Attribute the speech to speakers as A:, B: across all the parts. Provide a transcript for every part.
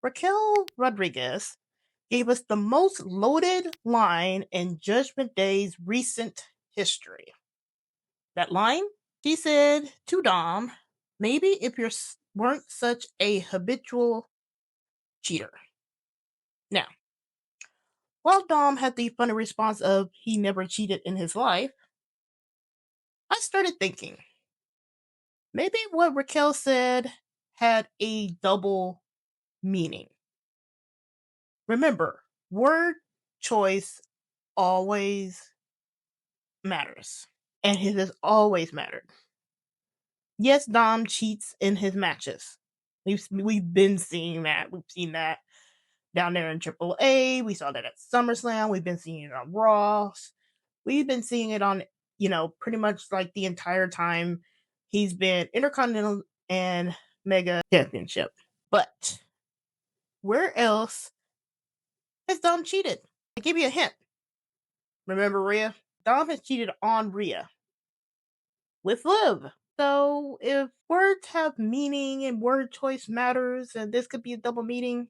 A: Raquel Rodriguez gave us the most loaded line in Judgment Day's recent history. That line? She said to Dom, maybe if you weren't such a habitual cheater. Now, while Dom had the funny response of he never cheated in his life, I started thinking maybe what Raquel said had a double meaning. Remember, word choice always matters, and it has always mattered. Yes, Dom cheats in his matches. We've been seeing that. We've seen that down there in AAA. We saw that at SummerSlam. We've been seeing it on Raw. We've been seeing it on, pretty much like the entire time he's been Intercontinental and Mega Championship. But where else has Dom cheated? I'll give you a hint. Remember Rhea? Dom has cheated on Rhea with Liv. So if words have meaning and word choice matters, and this could be a double meaning,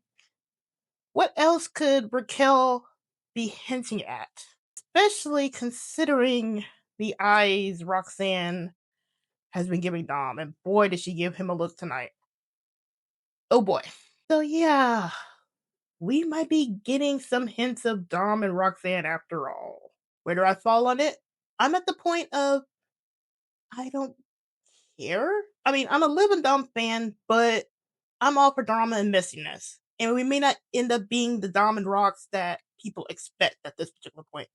A: what else could Raquel be hinting at? Especially considering the eyes Roxanne has been giving Dom, and boy, did she give him a look tonight. Oh boy. So yeah, we might be getting some hints of Dom and Roxanne after all. Where do I fall on it? I'm at the point of I don't care. I mean, I'm a Liv and Dom fan, but I'm all for drama and messiness. And we may not end up being the Dom and Rocks that people expect at this particular point.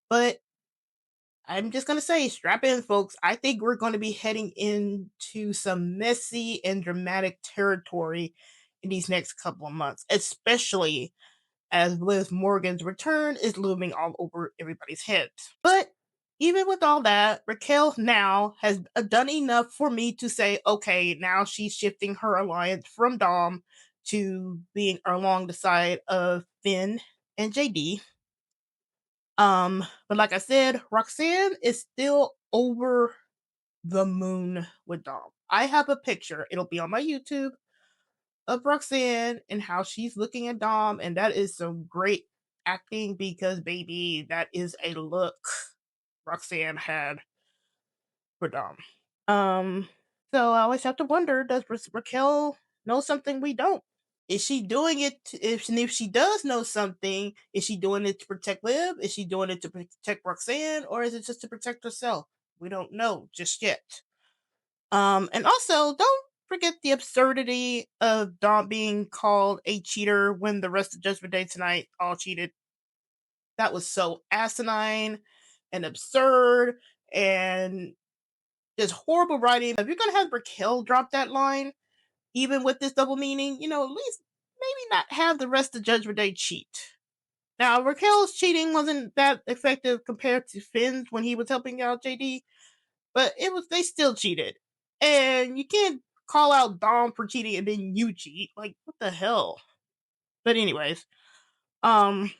A: But I'm just gonna say, strap in, folks. I think we're going to be heading into some messy and dramatic territory in these next couple of months, especially as Liv Morgan's return is looming all over everybody's heads. But even with all that, Raquel now has done enough for me to say, okay, now she's shifting her alliance from Dom to being along the side of Finn and JD. But like I said, Roxanne is still over the moon with Dom. I have a picture, it'll be on my YouTube, of Roxanne and how she's looking at Dom, and that is some great acting because, baby, that is a look Roxanne had for Dom. So I always have to wonder, does Raquel know something we don't? Is she doing it? If she does know something, is she doing it to protect Liv? Is she doing it to protect Roxanne, or is it just to protect herself? We don't know just yet. And also, don't forget the absurdity of Dom being called a cheater when the rest of Judgment Day tonight all cheated. That was so asinine and absurd and just horrible writing. If you're gonna have Raquel drop that line, even with this double meaning, at least maybe not have the rest of Judgment Day cheat. Now, Raquel's cheating wasn't that effective compared to Finn's when he was helping out JD, but they still cheated. And you can't call out Dom for cheating and then you cheat. Like, what the hell? But anyways, um,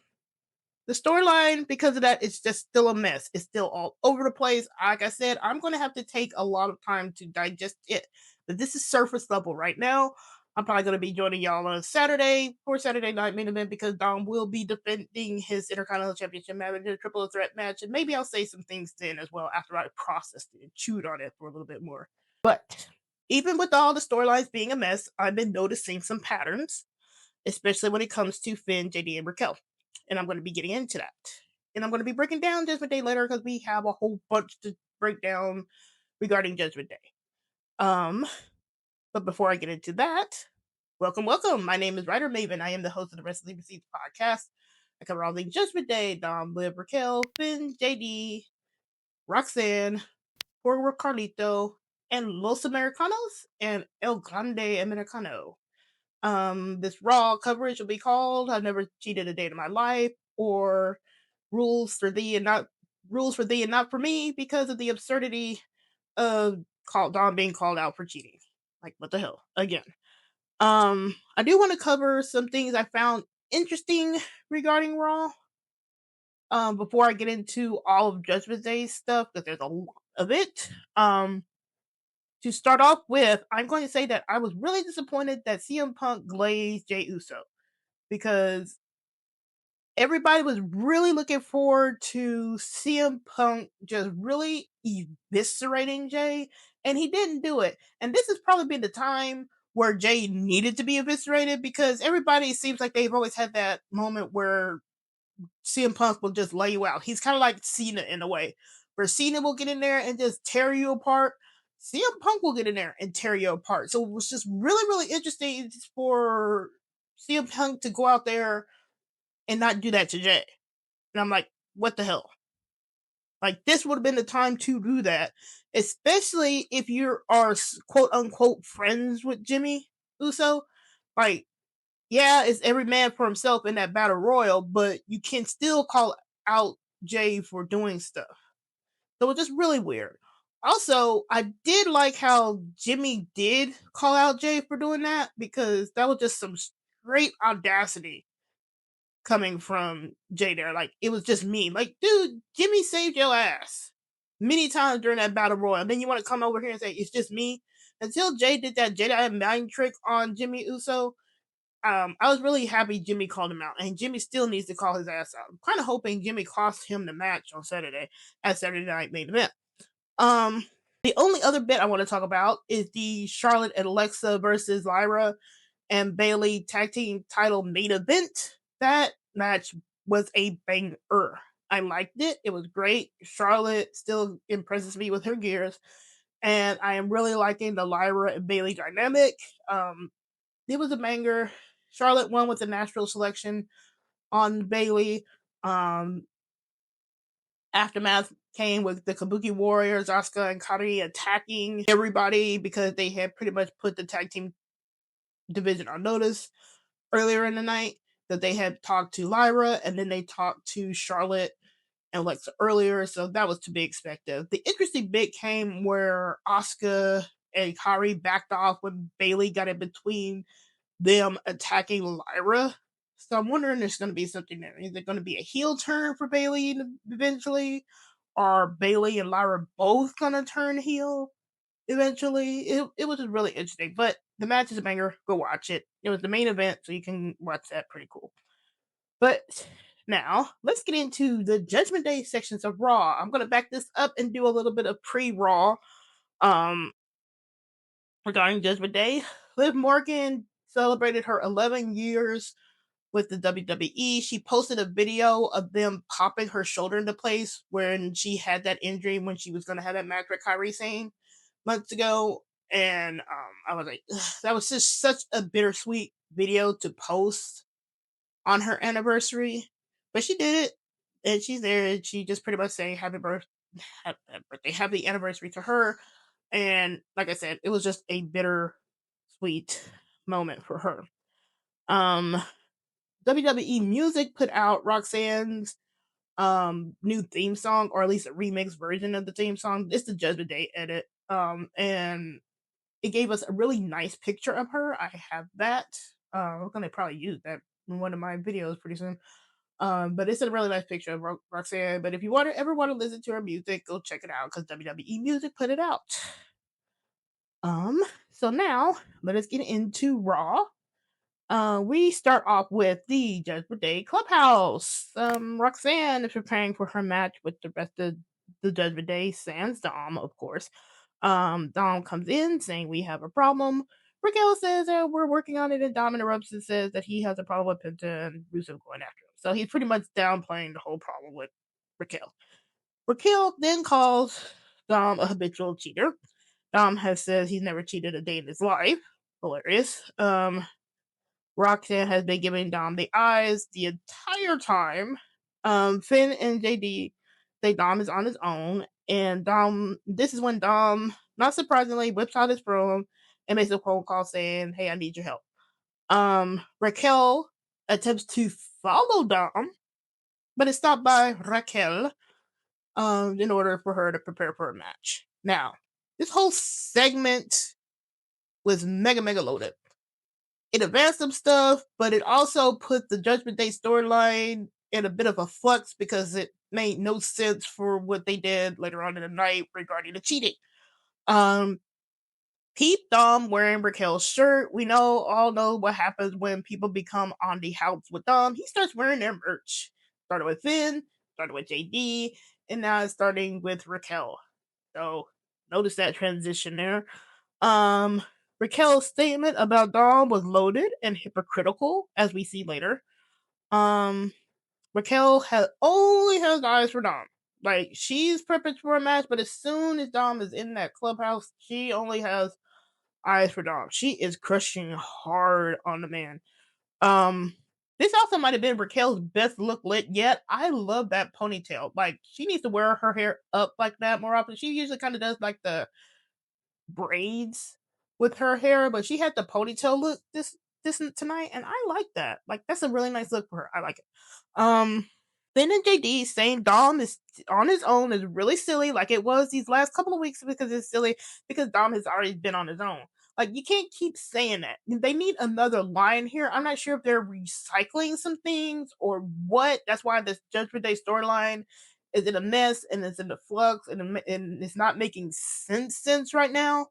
A: the storyline, because of that, it's just still a mess. It's still all over the place. Like I said, I'm going to have to take a lot of time to digest it. But this is surface level right now. I'm probably going to be joining y'all on Saturday for Saturday Night Main Event because Dom will be defending his Intercontinental Championship match in a triple threat match. And maybe I'll say some things then as well after I processed it and chewed on it for a little bit more. But even with all the storylines being a mess, I've been noticing some patterns, especially when it comes to Finn, JD, and Raquel. And I'm going to be getting into that. And I'm going to be breaking down Judgment Day later because we have a whole bunch to break down regarding Judgment Day. But before I get into that, welcome. My name is Ryder Maven. I am the host of the Wrestling Receipts podcast. I cover all things Judgment Day, Dom, Liv, Raquel, Finn, JD, Roxanne, Poor Carlito, and Los Americanos, and El Grande Americano. This Raw coverage will be called "I've Never Cheated a Day in My Life" or "Rules for Thee and Not for Me" because of the absurdity of Dom being called out for cheating. Like, what the hell? Again. I do want to cover some things I found interesting regarding Raw. Before I get into all of Judgment Day stuff, because there's a lot of it. to start off with, I'm going to say that I was really disappointed that CM Punk glazed Jey Uso because everybody was really looking forward to CM Punk just really eviscerating Jey, and he didn't do it. And this has probably been the time where Jey needed to be eviscerated because everybody seems like they've always had that moment where CM Punk will just lay you out. He's kind of like Cena in a way, where Cena will get in there and just tear you apart. CM Punk will get in there and tear you apart. So it was just really, really interesting for CM Punk to go out there and not do that to Jey. And I'm like, what the hell? Like, this would have been the time to do that, especially if you are quote unquote friends with Jimmy Uso. Like, yeah, it's every man for himself in that battle royal, but you can still call out Jey for doing stuff. So it's just really weird. Also, I did like how Jimmy did call out Jey for doing that because that was just some straight audacity coming from Jey there. Like, it was just me. Like, dude, Jimmy saved your ass many times during that battle royal. And then you want to come over here and say, it's just me? Until Jey did that Jedi mind trick on Jimmy Uso, I was really happy Jimmy called him out. And Jimmy still needs to call his ass out. I'm kind of hoping Jimmy cost him the match on Saturday at Saturday Night Main Event. Um, the only other bit I want to talk about is the Charlotte and Alexa versus Lyra and Bayley tag team title main event. That match was a banger. I liked it. It was great. Charlotte still impresses me with her gears. And I am really liking the Lyra and Bayley dynamic. It was a banger. Charlotte won with the natural selection on Bayley. Um, Aftermath came with the Kabuki Warriors, Asuka and Kairi attacking everybody because they had pretty much put the tag team division on notice earlier in the night that they had talked to Lyra and then they talked to Charlotte and Alexa earlier, so that was to be expected. The interesting bit came where Asuka and Kairi backed off when Bayley got in between them attacking Lyra. So I'm wondering if there's going to be something there. Is it going to be a heel turn for Bayley eventually? Are Bayley and Lyra both going to turn heel eventually? It was just really interesting. But the match is a banger. Go watch it. It was the main event, so you can watch that. Pretty cool. But now, let's get into the Judgment Day sections of Raw. I'm going to back this up and do a little bit of pre-Raw um, regarding Judgment Day. Liv Morgan celebrated her 11 years with the WWE. She posted a video of them popping her shoulder into place when she had that injury when she was going to have that match with Kairi Sane months ago. And I was like, ugh, that was just such a bittersweet video to post on her anniversary. But she did it, and she's there, and she just pretty much saying happy birthday, happy anniversary to her. And like I said, it was just a bitter sweet moment for her. WWE Music put out Roxanne's new theme song, or at least a remix version of the theme song. It's the Judgment Day edit. And it gave us a really nice picture of her. I have that. I'm gonna probably use that in one of my videos pretty soon. But it's a really nice picture of Roxanne. But if you ever want to listen to her music, go check it out because WWE Music put it out. So now let us get into Raw. We start off with the Judgment Day Clubhouse. Roxanne is preparing for her match with the rest of the Judgment Day, sans Dom, of course. Dom comes in saying we have a problem. Raquel says that we're working on it, and Dom interrupts and says that he has a problem with Penta and Rusev going after him. So he's pretty much downplaying the whole problem with Raquel. Raquel then calls Dom a habitual cheater. Dom has said he's never cheated a day in his life. Hilarious. Roxanne has been giving Dom the eyes the entire time. Finn and JD say Dom is on his own, and this is when Dom, not surprisingly, whips out his phone and makes a phone call saying, "Hey, I need your help." Raquel attempts to follow Dom, but is stopped by Raquel in order for her to prepare for a match. Now, this whole segment was mega loaded. It advanced some stuff, but it also put the Judgment Day storyline in a bit of a flux because it made no sense for what they did later on in the night regarding the cheating. Um, Peep Dom wearing Raquel's shirt. We all know what happens when people become on the house with Dom. He starts wearing their merch. Started with Finn, started with JD, and now it's starting with Raquel. So notice that transition there. Raquel's statement about Dom was loaded and hypocritical, as we see later. Um, Raquel only has eyes for Dom. Like, she's prepping for a match, but as soon as Dom is in that clubhouse, she only has eyes for Dom. She is crushing hard on the man. This also might have been Raquel's best look lit yet. I love that ponytail. Like, she needs to wear her hair up like that more often. She usually kind of does like the braids with her hair, but she had the ponytail look this tonight, and I like that. Like, that's a really nice look for her. I like it. Finn and JD saying Dom is on his own is really silly, like it was these last couple of weeks, because it's silly because Dom has already been on his own. Like, you can't keep saying that. They need another line here. I'm not sure if they're recycling some things or what. That's why this Judgment Day storyline is in a mess and it's in the flux, and it's not making sense right now.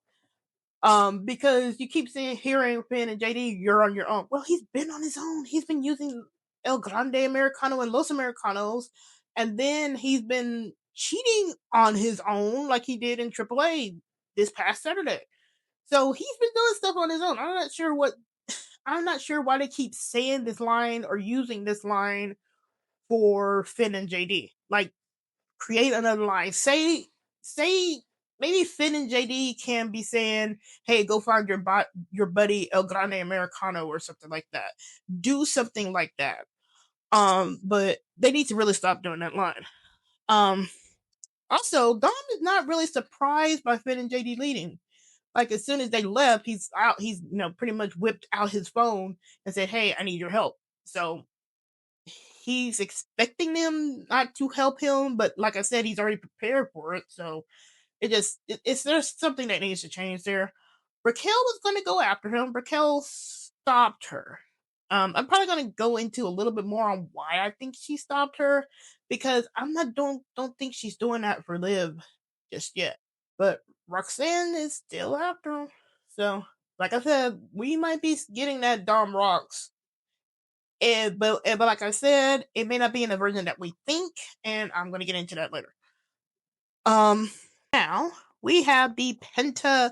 A: Because you keep hearing Finn and JD, you're on your own. Well, he's been on his own. He's been using El Grande Americano and Los Americanos, and then he's been cheating on his own like he did in AAA this past Saturday. So he's been doing stuff on his own. I'm not sure why they keep saying this line or using this line for Finn and JD. Like, create another line. Say maybe Finn and JD can be saying, "Hey, go find your buddy El Grande Americano," or something like that. Do something like that. But they need to really stop doing that line. Um, Also, Dom is not really surprised by Finn and JD leading. Like, as soon as they left, he's out. He's pretty much whipped out his phone and said, "Hey, I need your help." So he's expecting them not to help him, but like I said, he's already prepared for it. So it's there's something that needs to change there. Raquel was going to go after him. Raquel stopped her. I'm probably going to go into a little bit more on why I think she stopped her, because I'm not don't think she's doing that for Liv just yet. But Roxanne is still after him. So, like I said, we might be getting that DomRox. But like I said, it may not be in the version that we think, and I'm going to get into that later. Now we have the Penta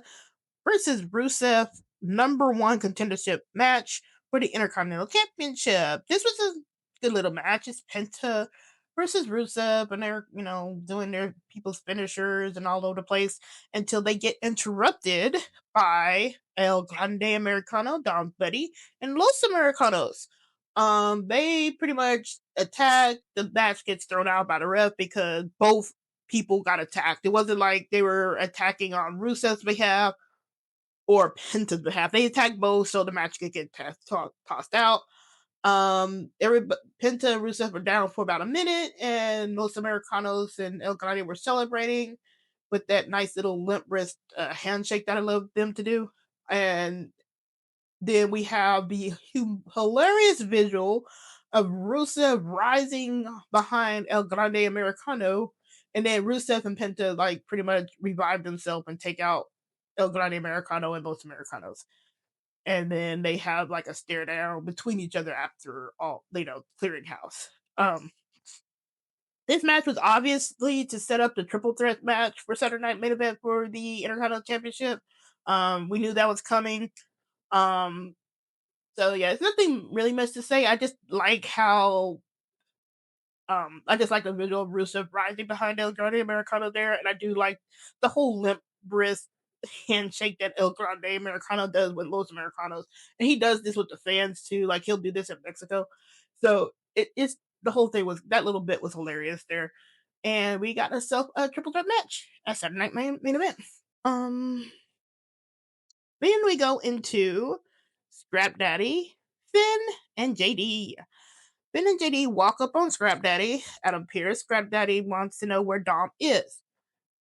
A: versus Rusev #1 contendership match for the Intercontinental Championship. This was a good little match. It's Penta versus Rusev, and they're doing their people's finishers and all over the place until they get interrupted by El Grande Americano, Don Buddy, and Los Americanos. They pretty much attack. The match gets thrown out by the ref because both people got attacked. It wasn't like they were attacking on Rusev's behalf or Penta's behalf. They attacked both, so the match could get tossed out. Penta and Rusev were down for about a minute, and Los Americanos and El Grande were celebrating with that nice little limp wrist handshake that I love them to do. And then we have the hilarious visual of Rusev rising behind El Grande Americano, and then Rusev and Penta like pretty much revive themselves and take out El Grande Americano and Los Americanos. And then they have like a stare down between each other after all, clearing house. This match was obviously to set up the triple threat match for Saturday Night Main Event for the Intercontinental Championship. We knew that was coming. Um, so yeah, it's nothing really much to say. I just like how I just like the visual of Rusev rising behind El Grande Americano there, and I do like the whole limp wrist handshake that El Grande Americano does with Los Americanos, and he does this with the fans too. Like, he'll do this in Mexico, so it's the whole thing was that little bit was hilarious there, and we got ourselves a triple threat match at Saturday Night main event. Then we go into Scrap Daddy, Finn, and JD. Finn and JD walk up on Scrap Daddy. Adam Pierce, Scrap Daddy wants to know where Dom is.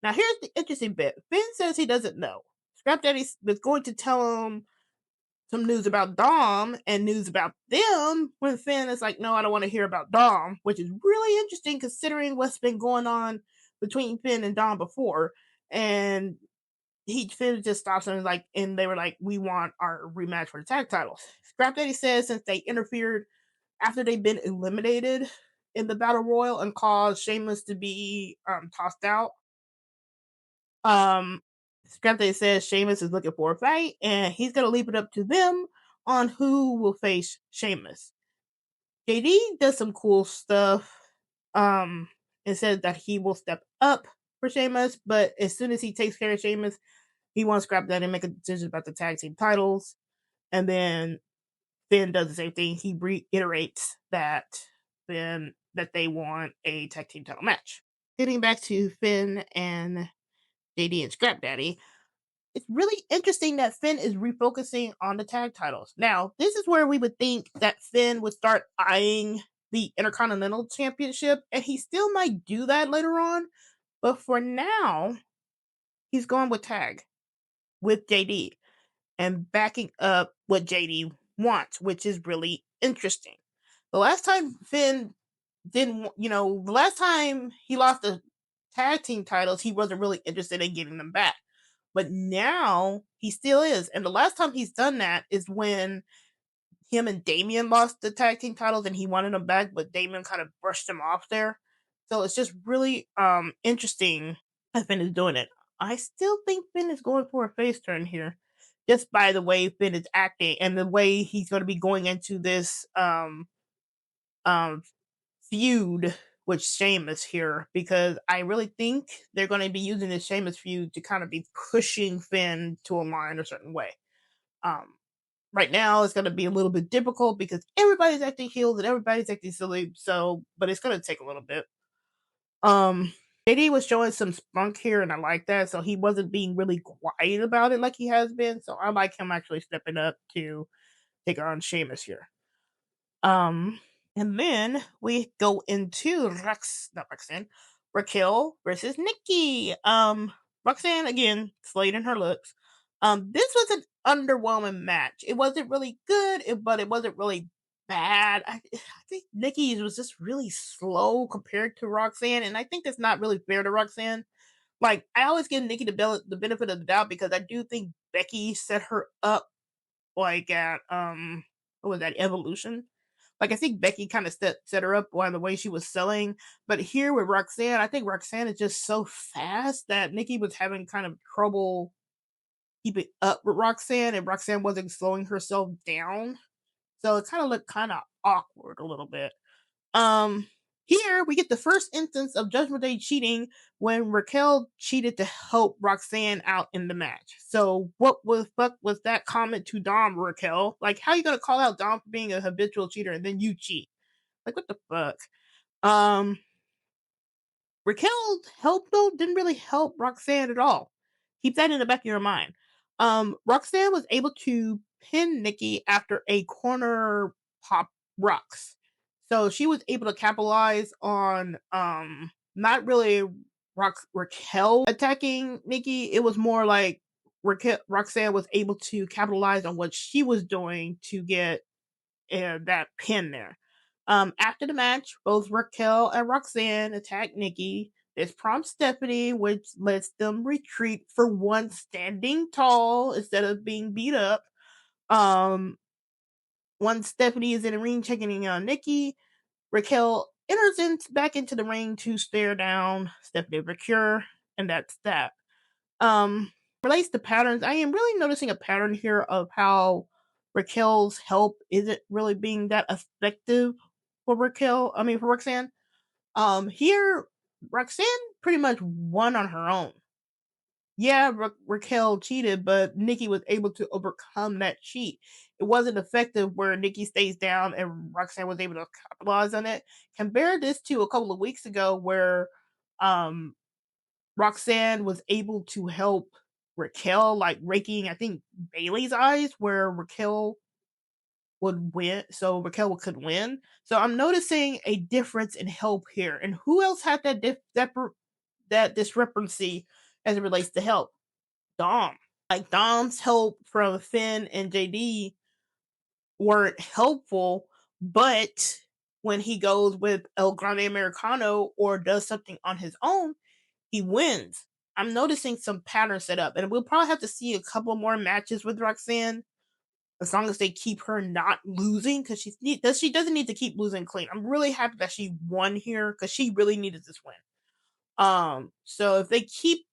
A: Now, here's the interesting bit. Finn says he doesn't know. Scrap Daddy was going to tell him some news about Dom and news about them when Finn is like, no, I don't want to hear about Dom, which is really interesting considering what's been going on between Finn and Dom before. And Finn just stops and like, and they were like, "We want our rematch for the tag titles." Scrap Daddy says since they interfered after they've been eliminated in the battle royal and caused Sheamus to be tossed out. Scrap Daddy says Sheamus is looking for a fight and he's gonna leave it up to them on who will face Sheamus. JD does some cool stuff. And says that he will step up for Sheamus, but as soon as he takes care of Sheamus, he wants to scrap that and make a decision about the tag team titles. And then Finn does the same thing. He reiterates that they want a tag team title match. Getting back to Finn and JD and Scrap Daddy, it's really interesting that Finn is refocusing on the tag titles. Now, this is where we would think that Finn would start eyeing the Intercontinental Championship, and he still might do that later on. But for now, he's going with tag with JD and backing up what JD wants, which is really interesting. The last time Finn didn't, the last time he lost the tag team titles, he wasn't really interested in getting them back. But now he still is. And the last time he's done that is when him and Damian lost the tag team titles and he wanted them back, but Damian kind of brushed him off there. So it's just really interesting that Finn is doing it. I still think Finn is going for a face turn here, just by the way Finn is acting and the way he's going to be going into this feud with Sheamus here, because I really think they're going to be using the Sheamus feud to kind of be pushing Finn to align a certain way. Right now it's going to be a little bit difficult because everybody's acting healed and everybody's acting silly. So, but it's going to take a little bit. JD was showing some spunk here, and I like that. So he wasn't being really quiet about it like he has been. So I like him actually stepping up to take on Sheamus here. And then we go into Raquel versus Nikki. Roxanne again slayed in her looks. This was an underwhelming match. It wasn't really good, but it wasn't really bad. I think Nikki was just really slow compared to Roxanne, and I think that's not really fair to Roxanne. Like, I always give Nikki the benefit of the doubt because I do think Becky set her up like at what was that, Evolution? Like, I think Becky kind of set her up by the way she was selling. But here with Roxanne, I think Roxanne is just so fast that Nikki was having kind of trouble keeping up with Roxanne, and Roxanne wasn't slowing herself down. So it kind of looked kind of awkward a little bit. Here we get the first instance of Judgment Day cheating when Raquel cheated to help Roxanne out in the match. So what the fuck was that comment to Dom, Raquel? Like, how you gonna call out Dom for being a habitual cheater and then you cheat? Like, what the fuck? Raquel help though didn't really help Roxanne at all. Keep that in the back of your mind. Roxanne was able to pin Nikki after a corner pop rocks. So she was able to capitalize on not really Raquel attacking Nikki. It was more like Roxanne was able to capitalize on what she was doing to get that pin there. After the match, both Raquel and Roxanne attack Nikki. This prompts Stephanie, which lets them retreat for once standing tall instead of being beat up. Once Stephanie is in the ring checking in on Nikki, Raquel enters back into the ring to stare down Stephanie Mercure, and that's that. Relates to patterns, I am really noticing a pattern here of how Raquel's help isn't really being that effective for Roxanne. Here, Roxanne pretty much won on her own. Yeah, Raquel cheated, but Nikki was able to overcome that cheat. It wasn't effective where Nikki stays down and Roxanne was able to capitalize on it. Compare this to a couple of weeks ago where Roxanne was able to help Raquel, like raking, I think, Bayley's eyes, where Raquel would win, so Raquel could win. So I'm noticing a difference in help here. And who else had that discrepancy as it relates to help? Dom. Like, Dom's help from Finn and JD weren't helpful, but when he goes with El Grande Americano or does something on his own, he wins. I'm noticing some patterns set up, and we'll probably have to see a couple more matches with Roxanne as long as they keep her not losing, because she doesn't need to keep losing clean. I'm really happy that she won here because she really needed this win. So if they keep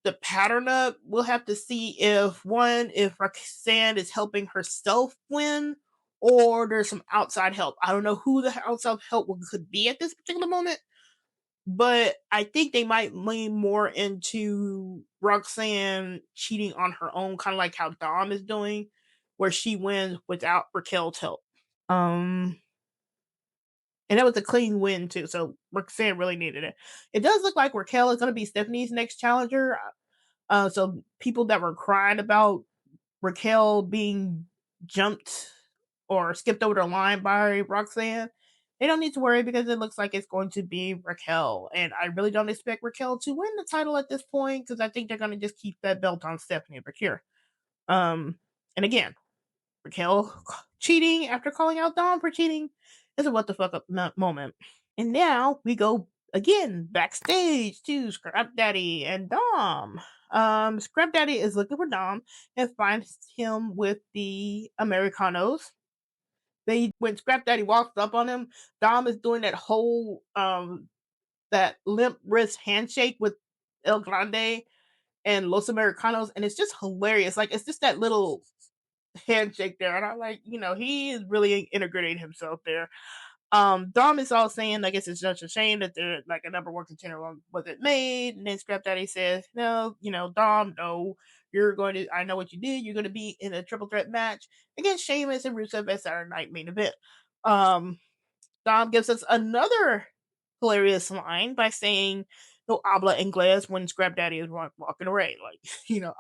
A: the pattern up, we'll have to see if Roxanne is helping herself win or there's some outside help. I don't know who the outside help could be at this particular moment, but I think they might lean more into Roxanne cheating on her own, kind of like how Dom is doing, where she wins without Raquel's help. And that was a clean win too, so Roxanne really needed it. It does look like Raquel is going to be Stephanie's next challenger. So people that were crying about Raquel being jumped or skipped over the line by Roxanne, they don't need to worry because it looks like it's going to be Raquel. And I really don't expect Raquel to win the title at this point because I think they're going to just keep that belt on Stephanie Bakir. And again, Raquel cheating after calling out Dom for cheating is a what the fuck up moment. And now we go again backstage to Scrap Daddy and Dom. Scrap Daddy is looking for Dom and finds him with the Americanos. When Scrap Daddy walks up on him, Dom is doing that whole that limp wrist handshake with El Grande and Los Americanos, and it's just hilarious. Like it's just that little handshake there, and I'm like, he is really integrating himself there. Dom is all saying, I guess it's just a shame that they're like a number one contender wasn't made. And then Scrap Daddy says, no, Dom, no, I know what you did. You're going to be in a triple threat match against Sheamus and Rusev at Saturday Night Main Event. Dom gives us another hilarious line by saying, no habla inglés when Scrap Daddy is walking away. Like,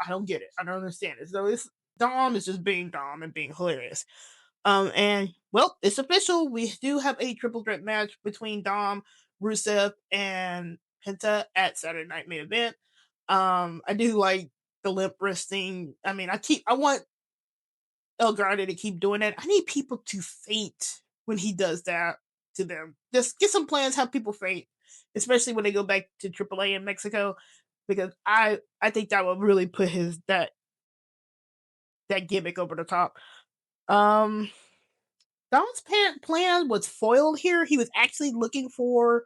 A: I don't get it. I don't understand it. So Dom is just being Dom and being hilarious. And well, it's official. We do have a triple threat match between Dom, Rusev, and Penta at Saturday Night Main Event. I do like the limp wrist thing. I mean, I want El Grande to keep doing that. I need people to faint when he does that to them. Just get some plans, have people faint, especially when they go back to AAA in Mexico, because I think that will really put that gimmick over the top. Dom's plan was foiled here. He was actually looking for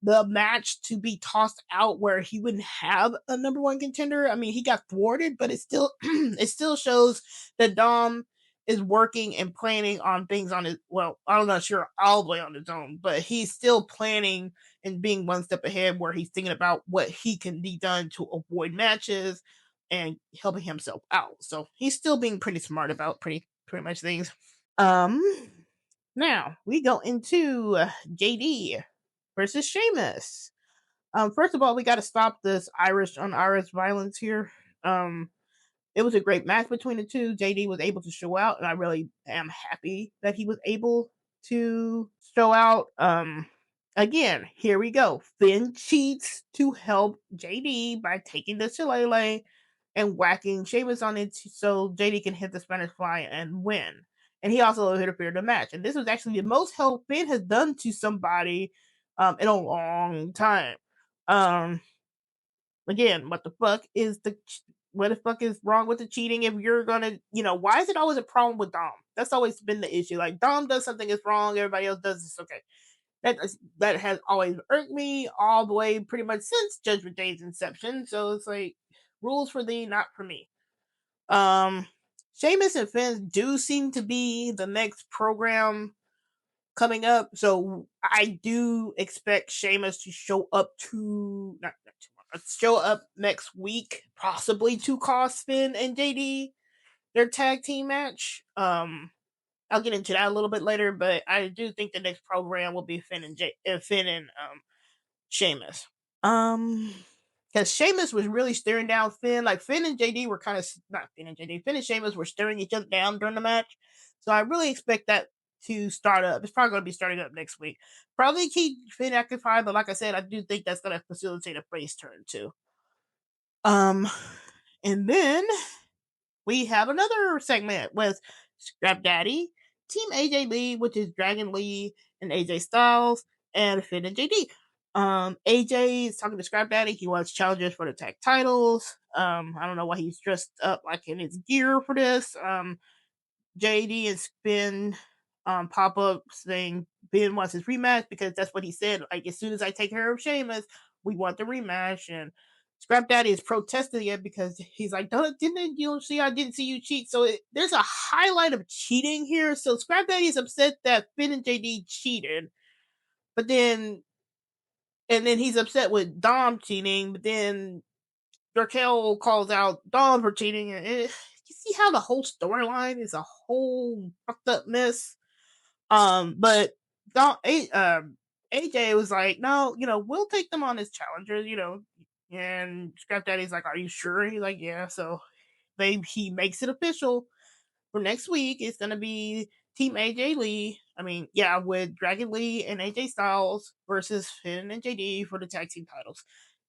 A: the match to be tossed out where he wouldn't have a number one contender. I mean, he got thwarted, but it still it still shows that Dom is working and planning on things on his, well, I'm not sure all the way on his own, but he's still planning and being one step ahead where he's thinking about what he can be done to avoid matches and helping himself out. So he's still being pretty smart about pretty much things. Um Now we go into JD versus Sheamus. First of all, we got to stop this Irish on Irish violence here. It was a great match between the two. JD was able to show out, and I really am happy that he was able to show out. Again, here we go. Finn cheats to help JD by taking the shillelagh and whacking Sheamus on it so JD can hit the Spanish Fly and win. And he also interfered in the match. And this was actually the most help Finn has done to somebody in a long time. Again, what the fuck is wrong with the cheating if you're gonna, why is it always a problem with Dom? That's always been the issue. Like Dom does something is wrong, everybody else does this okay. That has always irked me all the way pretty much since Judgment Day's inception. So it's like rules for thee, not for me. Sheamus and Finn do seem to be the next program coming up, so I do expect Sheamus to show up next week, possibly to cost Finn and JD their tag team match. I'll get into that a little bit later, but I do think the next program will be Finn and Sheamus. Because Sheamus was really staring down Finn. Like Finn and JD were kind of not Finn and JD. Finn and Sheamus were staring each other down during the match. So I really expect that to start up. It's probably going to be starting up next week. Probably keep Finn occupied, but like I said, I do think that's going to facilitate a face turn too. And then we have another segment with Scrap Daddy, Team AJ Lee, which is Dragon Lee and AJ Styles, and Finn and JD. AJ is talking to Scrap Daddy. He wants challengers for the tag titles. I don't know why he's dressed up like in his gear for this. JD and Spin pop up saying Ben wants his rematch because that's what he said. Like, as soon as I take care of Sheamus, we want the rematch. And Scrap Daddy is protesting it because he's like, didn't you see? I didn't see you cheat. So there's a highlight of cheating here. So Scrap Daddy is upset that Finn and JD cheated, but then he's upset with Dom cheating. But then Raquel calls out Dom for cheating, and you see how the whole storyline is a whole fucked up mess. But AJ was like, no, we'll take them on as challengers, And Scrap Daddy's like, are you sure? He's like, yeah. So he makes it official for next week. It's gonna be Team AJ Lee. I mean, yeah, with Dragon Lee and AJ Styles versus Finn and JD for the tag team titles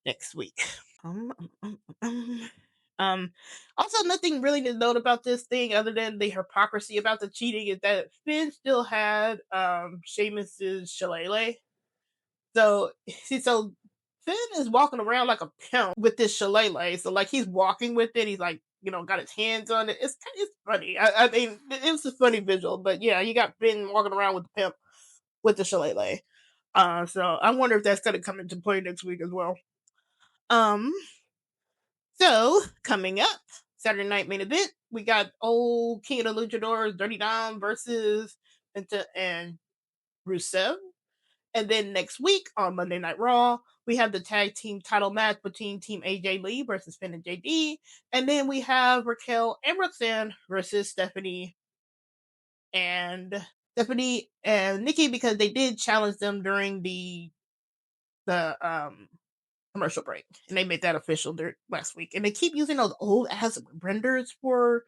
A: next week. Um, um, um, um, Also, nothing really to note about this thing other than the hypocrisy about the cheating is that Finn still had Sheamus's shillelagh. So so Finn is walking around like a pimp with this shillelagh. So like he's walking with it. He's like got his hands on it. It's funny. I mean it was a funny visual, but yeah, you got Finn walking around with the pimp with the shillelagh. So I wonder if that's gonna come into play next week as well. Um, so, coming up, Saturday night main event, we got old King of the Luchadors, Dirty Dom versus Penta and Rusev. And then next week on Monday Night Raw, we have the tag team title match between Team AJ Lee versus Finn and JD. And then we have Raquel and Roxanne versus Stephanie and Nikki because they did challenge them during the commercial break, and they made that official last week. And they keep using those old ass renders for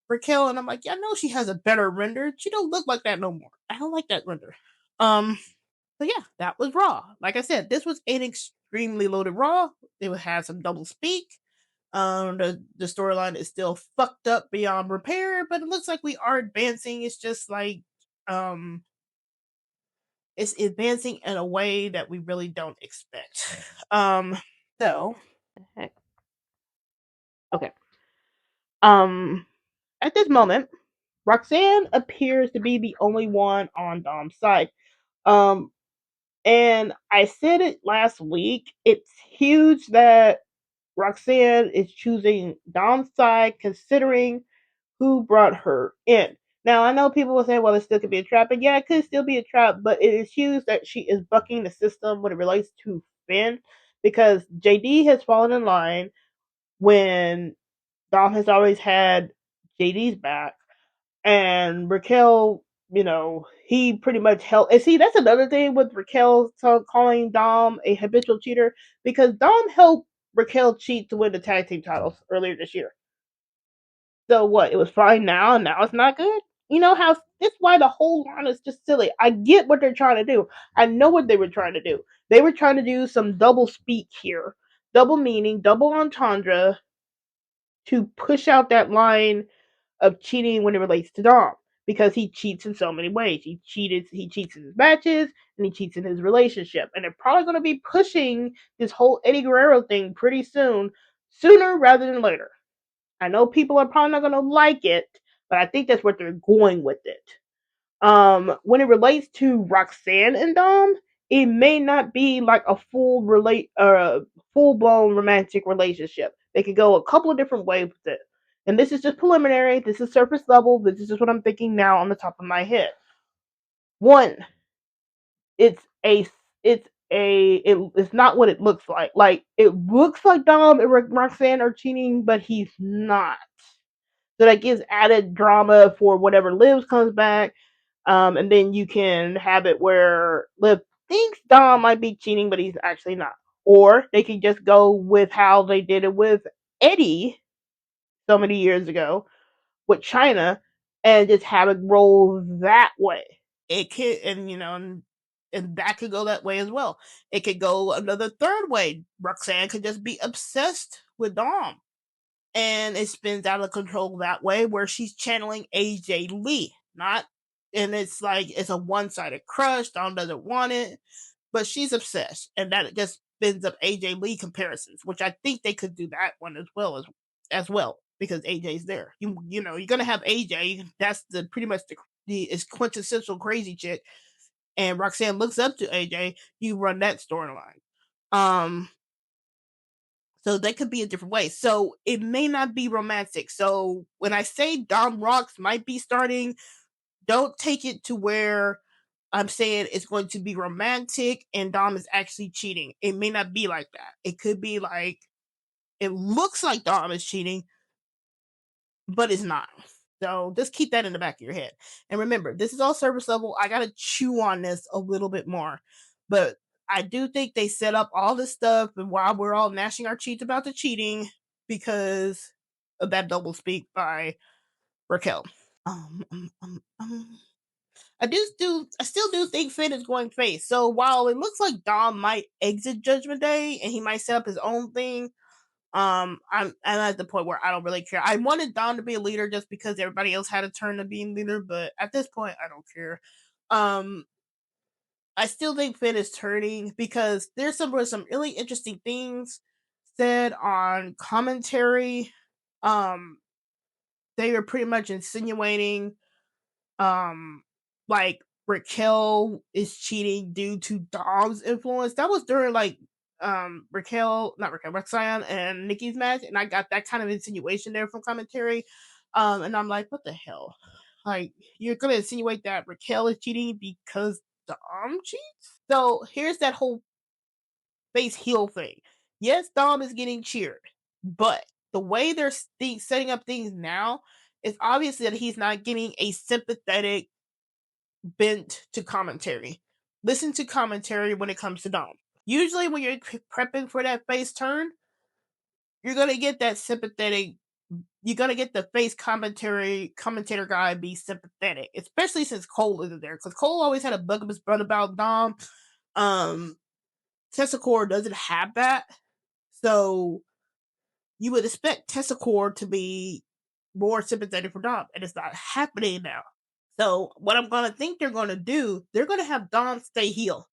A: Raquel, and I'm like, yeah, I know she has a better render. She don't look like that no more. I don't like that render. So yeah, that was Raw. Like I said, this was an extremely loaded Raw. It would have some double speak. The storyline is still fucked up beyond repair, but it looks like we are advancing. It's just like it's advancing in a way that we really don't expect. So okay. At this moment, Roxanne appears to be the only one on Dom's side. Um, and I said it last week. It's huge that Roxanne is choosing Dom's side, considering who brought her in. Now, I know people will say, well, it still could be a trap. And yeah, it could still be a trap, but it is huge that she is bucking the system when it relates to Finn because JD has fallen in line when Dom has always had JD's back. And Raquel, he pretty much held. And see, that's another thing with Raquel calling Dom a habitual cheater because Dom helped Raquel cheat to win the tag team titles earlier this year. So what? It was fine now, and now it's not good. You know how that's why the whole line is just silly. I get what they're trying to do. I know what they were trying to do. They were trying to do some double speak here, double meaning, double entendre to push out that line of cheating when it relates to Dom because he cheats in so many ways. He cheats in his matches and he cheats in his relationship. And they're probably going to be pushing this whole Eddie Guerrero thing pretty soon, sooner rather than later. I know people are probably not going to like it, but I think that's what they're going with it. When it relates to Roxanne and Dom, it may not be like a full blown romantic relationship. They could go a couple of different ways with it. And this is just preliminary. This is surface level. This is just what I'm thinking now on the top of my head. One, it's a it's not what it looks like. Like it looks like Dom and Roxanne are cheating, but he's not. So that gives added drama for whenever Liv comes back. And then you can have it where Liv thinks Dom might be cheating, but he's actually not. Or they can just go with how they did it with Eddie so many years ago with China and just have it roll that way. It could, and that could go that way as well. It could go another third way. Roxanne could just be obsessed with Dom and it spins out of control that way where she's channeling AJ Lee, not and it's like it's a one-sided crush. Dom doesn't want it. but she's obsessed, and that just ends up AJ Lee comparisons, which I think they could do that one as well because AJ's there. You know, you're gonna have AJ. That's the pretty much the is quintessential crazy chick, and Roxanne looks up to AJ. You run that storyline. So that could be a different way. So it may not be romantic. So when I say DomRox might be starting, don't take it to where I'm saying it's going to be romantic and Dom is actually cheating. It may not be like that. It could be like it looks like Dom is cheating, but it's not. So just keep that in the back of your head. And remember, this is all service level. I gotta chew on this a little bit more. But I do think they set up all this stuff and while we're all gnashing our teeth about the cheating because of that double speak by Raquel. Um, um, um, um. I still do think Finn is going face. So while it looks like Dom might exit Judgment Day and he might set up his own thing, I'm at the point where I don't really care. I wanted Dom to be a leader just because everybody else had a turn to being leader, but at this point I don't care. I still think Finn is turning because there's some really interesting things said on commentary. Um, they were pretty much insinuating like Raquel is cheating due to Dom's influence. That was during like Roxanne and Nikki's match, and I got that kind of insinuation there from commentary. And I'm like, what the hell? Like, you're gonna insinuate that Raquel is cheating because Dom cheats? So here's that whole face heel thing. Yes, Dom is getting cheered, but the way they're setting up things now, it's obvious that he's not getting a sympathetic bent to commentary. Listen to commentary when it comes to Dom. Usually, when you're prepping for that face turn, you're gonna get that sympathetic. You're gonna get the face commentator guy be sympathetic, especially since Cole isn't there. Because Cole always had a bug of his butt about Dom. Tessacor doesn't have that, so you would expect Tessacor to be more sympathetic for Dom, and it's not happening now. So what I'm gonna think they're gonna do, they're gonna have Dom stay heel.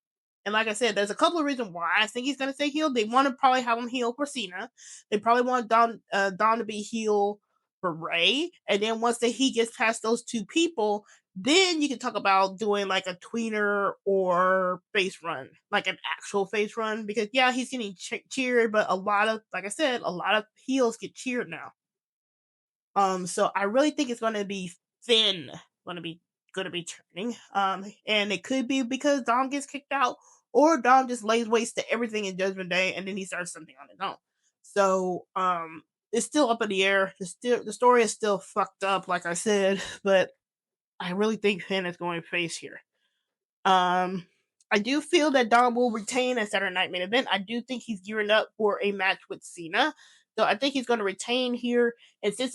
A: And like I said, there's a couple of reasons why I think he's gonna stay heel. They want to probably have him heel for Cena. They probably want Dom to be heel for Ray. And then once he gets past those two people, then you can talk about doing like a tweener or face run, like an actual face run. Because yeah, he's getting cheered, but a lot of, like I said, a lot of heels get cheered now. So I really think it's gonna be Finn gonna be turning. And it could be because Dom gets kicked out, or Dom just lays waste to everything in Judgment Day, and then he starts something on his own. So it's still up in the air. The story is still fucked up, like I said, but I really think Finn is going face here. I do feel that Dom will retain a Saturday Night Main Event. I do think he's gearing up for a match with Cena, so I think he's going to retain here. And since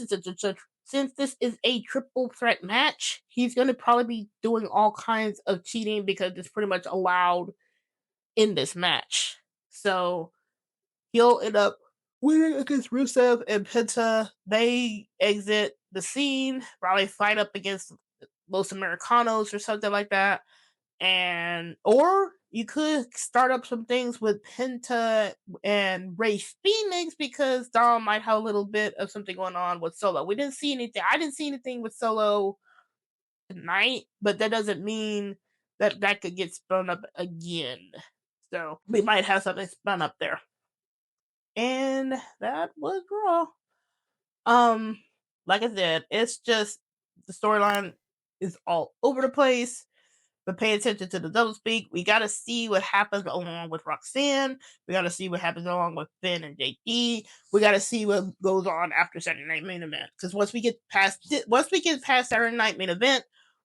A: this is a triple threat match, he's going to probably be doing all kinds of cheating because it's pretty much allowed in this match. So he'll end up winning against Rusev and Penta. They exit the scene, probably fight up against Los Americanos or something like that. And or you could start up some things with Penta and Ray Phoenix because Dom might have a little bit of something going on with Solo. We didn't see anything. I didn't see anything with Solo tonight, but that doesn't mean that could get spun up again. So we might have something spun up there. And that was Raw. Like I said, it's just the storyline is all over the place. But pay attention to the doublespeak. We got to see what happens along with Roxanne. We got to see what happens along with Finn and JD. We got to see what goes on after Saturday Night Main Event. Because once we get past Saturday Night Main Event,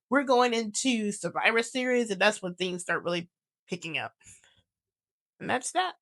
A: we're going into Survivor Series, and that's when things start really picking up. And that's that.